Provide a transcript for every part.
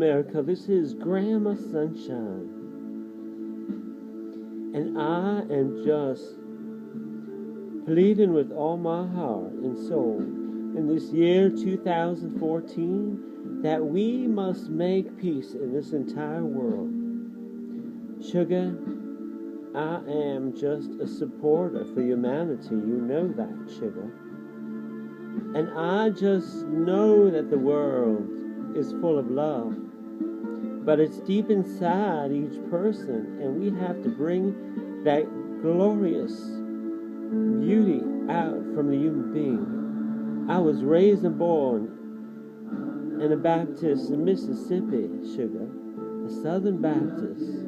America. This is Grandma Sunshine. And I am just pleading with all my heart and soul in this year 2014 that we must make peace in this entire world. Sugar, I am just a supporter for humanity. You know that, Sugar. And I just know that the world is full of love. But it's deep inside each person, and we have to bring that glorious beauty out from the human being. I was raised and born in a Baptist in Mississippi, Sugar, a Southern Baptist.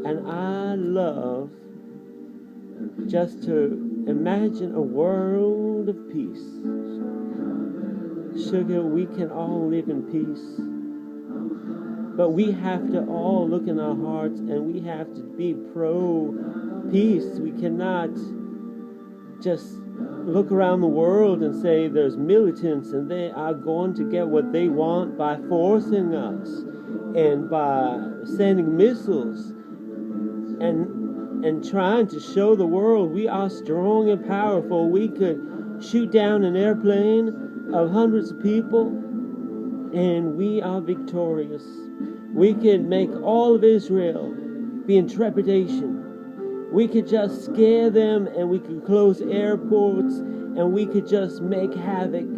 And I love just to imagine a world of peace. Sugar, we can all live in peace. But we have to all look in our hearts and we have to be pro-peace. We cannot just look around the world and say there's militants and they are going to get what they want by forcing us and by sending missiles and trying to show the world we are strong and powerful. We could shoot down an airplane of hundreds of people and we are victorious. We could make all of Israel be in trepidation. We could just scare them and we could close airports and we could just make havoc.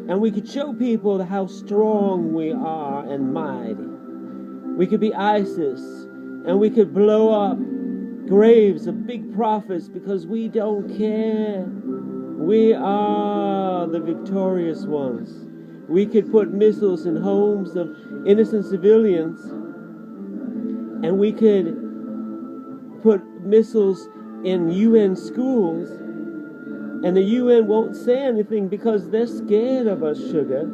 And we could show people how strong we are and mighty. We could be ISIS and we could blow up graves of big prophets because we don't care. We are the victorious ones. We could put missiles in homes of innocent civilians, and we could put missiles in UN schools, and the UN won't say anything because they're scared of us, Sugar.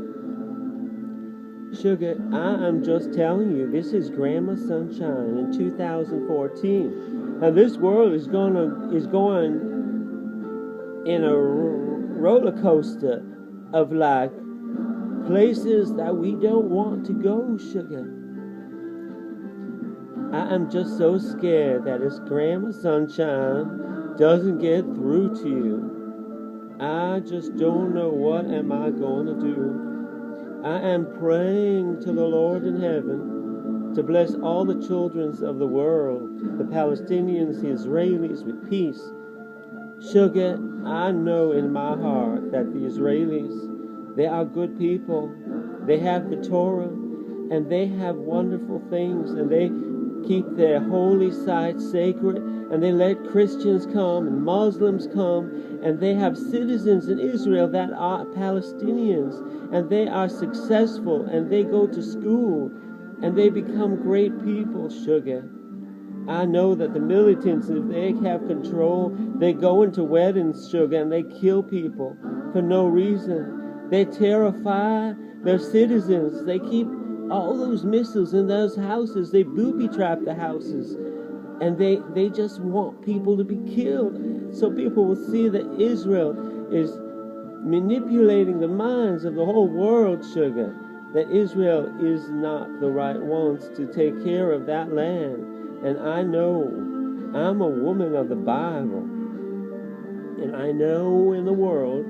Sugar, I am just telling you, this is Grandma Sunshine in 2014. Now this world is going in a roller coaster of like places that we don't want to go, Sugar. I am just so scared that this Grandma Sunshine doesn't get through to you. I just don't know what am I going to do. I am praying to the Lord in heaven to bless all the children of the world, the Palestinians, the Israelis, with peace. Sugar, I know in my heart that the Israelis, they are good people. They have the Torah, and they have wonderful things, and they keep their holy sites sacred, and they let Christians come and Muslims come, and they have citizens in Israel that are Palestinians, and they are successful, and they go to school, and they become great people, Sugar. I know that the militants, if they have control, they go into weddings, Sugar, and they kill people for no reason. They terrify their citizens. They keep all those missiles in those houses. They booby-trap the houses. And they just want people to be killed. So people will see that Israel is manipulating the minds of the whole world, Sugar. That Israel is not the right ones to take care of that land. And I know I'm a woman of the Bible. And I know in the world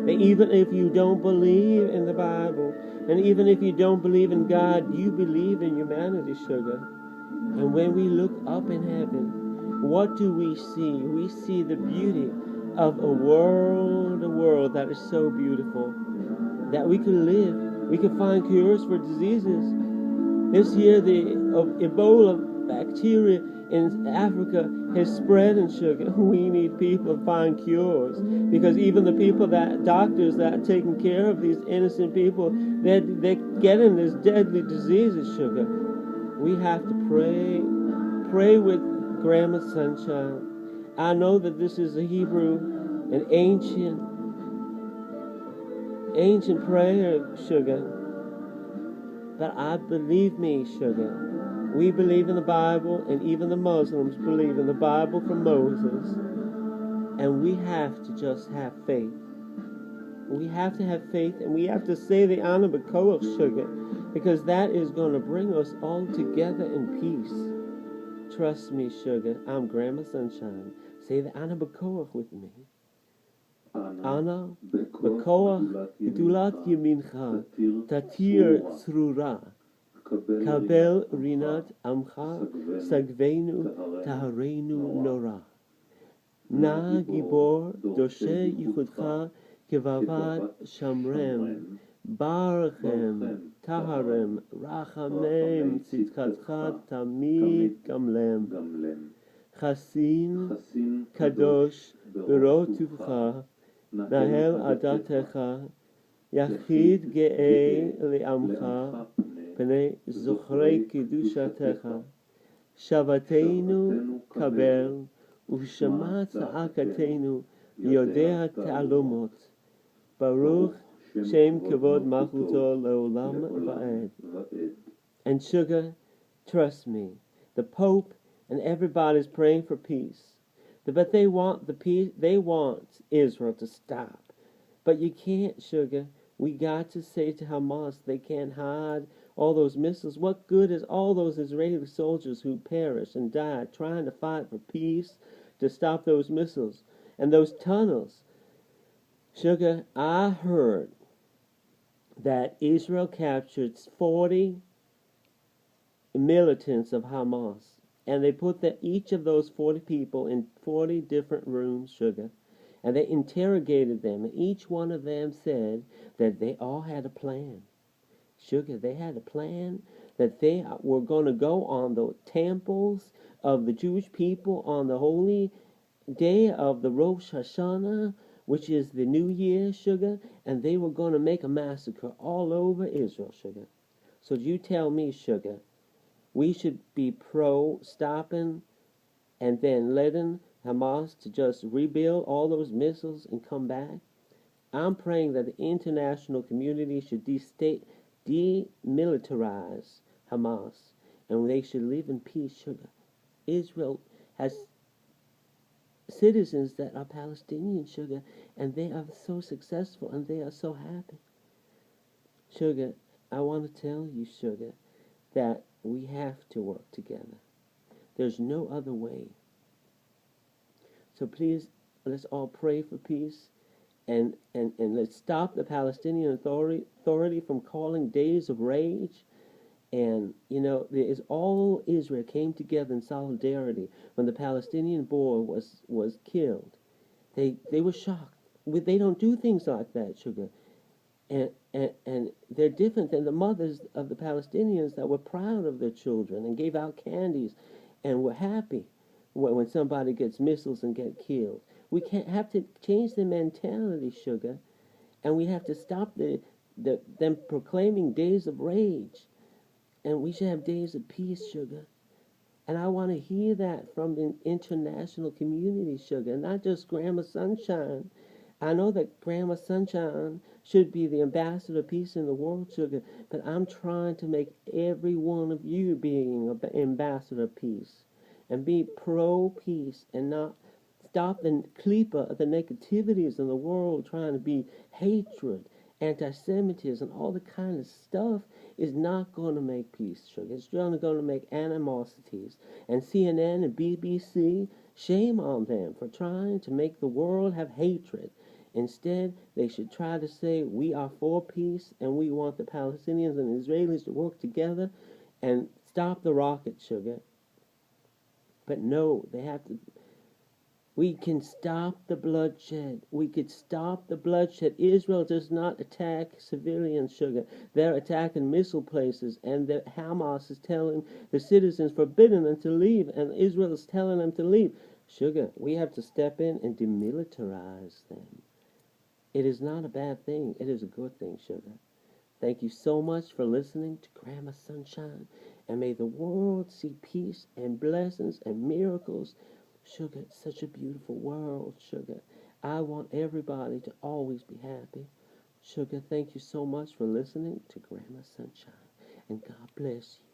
that even if you don't believe in the Bible, and even if you don't believe in God, you believe in humanity, Sugar. And when we look up in heaven, what do we see? We see the beauty of a world that is so beautiful, that we could live. We could find cures for diseases. This year, the Ebola bacteria in Africa has spread in, Sugar. We need people to find cures, because even the doctors that are taking care of these innocent people, they're getting this deadly diseases, Sugar. We have to pray with Grandma Sunshine. I know that this is a Hebrew, an ancient prayer, Sugar. But believe me, Sugar, we believe in the Bible, and even the Muslims believe in the Bible from Moses. And we have to just have faith. We have to have faith, and we have to say the Anabakoach, Sugar. because that is going to bring us all together in peace. Trust me, sugar. I'm Grandma Sunshine. Say the Ana Bekoach with me. Ana Bekoach Gedulat Yemincha Tatir Tzrura Kabel Rinat Amcha Sagvenu Taharenu Nora Na Gibor Doshe Yichudcha Kevavad Shamrem Barchem Taharem Rachamem Tzidkatcha Tamid Gamlem Chasin Kadosh Berotuvcha Nahel Adatecha Yachid Ge'e Le'amcha Pnei Zochrei Kidushatecha Shavatenu Kabel Ushama Tza'akatenu Yodea Ta'alumot Baruch Shem Kavod Malchuto Leolam Va'ed. And sugar, trust me, the Pope and everybody's praying for peace. But they want the peace. They want Israel to stop. But you can't, sugar. We got to say to Hamas they can't hide all those missiles. What good is all those Israeli soldiers who perished and died trying to fight for peace to stop those missiles and those tunnels? Sugar, I heard that Israel captured 40 militants of Hamas, and they put each of those 40 people in 40 different rooms, sugar, and they interrogated them, and each one of them said that they all had a plan. Sugar, they had a plan that they were going to go on the temples of the Jewish people on the holy day of the Rosh Hashanah, which is the New Year, sugar, and they were going to make a massacre all over Israel, sugar. So you tell me, sugar, we should be pro-stopping and then letting Hamas to just rebuild all those missiles and come back? I'm praying that the international community should demilitarize Hamas, and they should live in peace, sugar. Israel has citizens that are Palestinian, sugar, and they are so successful and they are so happy. Sugar, I want to tell you, sugar, that we have to work together. There's no other way. So please, let's all pray for peace, and let's stop the Palestinian authority from calling days of rage. And, all Israel came together in solidarity when the Palestinian boy was killed. They were shocked. They don't do things like that, sugar. And they're different than the mothers of the Palestinians that were proud of their children and gave out candies and were happy when somebody gets missiles and get killed. We can't have to change the mentality, sugar, and we have to stop them proclaiming days of rage. And we should have days of peace, sugar. And I want to hear that from the international community, sugar, not just Grandma Sunshine. I know that Grandma Sunshine should be the ambassador of peace in the world, sugar, but I'm trying to make every one of you being an ambassador of peace and be pro-peace and not stop the klipa, the negativities in the world trying to be hatred, anti-Semitism, all the kind of stuff is not going to make peace, sugar. It's going to make animosities. And CNN and BBC, shame on them for trying to make the world have hatred. Instead, they should try to say, we are for peace, and we want the Palestinians and Israelis to work together and stop the rocket, sugar. But no, they have to. We can stop the bloodshed. We could stop the bloodshed. Israel does not attack civilians, sugar. They're attacking missile places, and the Hamas is telling the citizens, forbidding them to leave, and Israel is telling them to leave. Sugar, we have to step in and demilitarize them. It is not a bad thing. It is a good thing, sugar. Thank you so much for listening to Grandma Sunshine, and may the world see peace and blessings and miracles. Sugar, it's such a beautiful world, sugar. I want everybody to always be happy. Sugar, thank you so much for listening to Grandma Sunshine, and God bless you.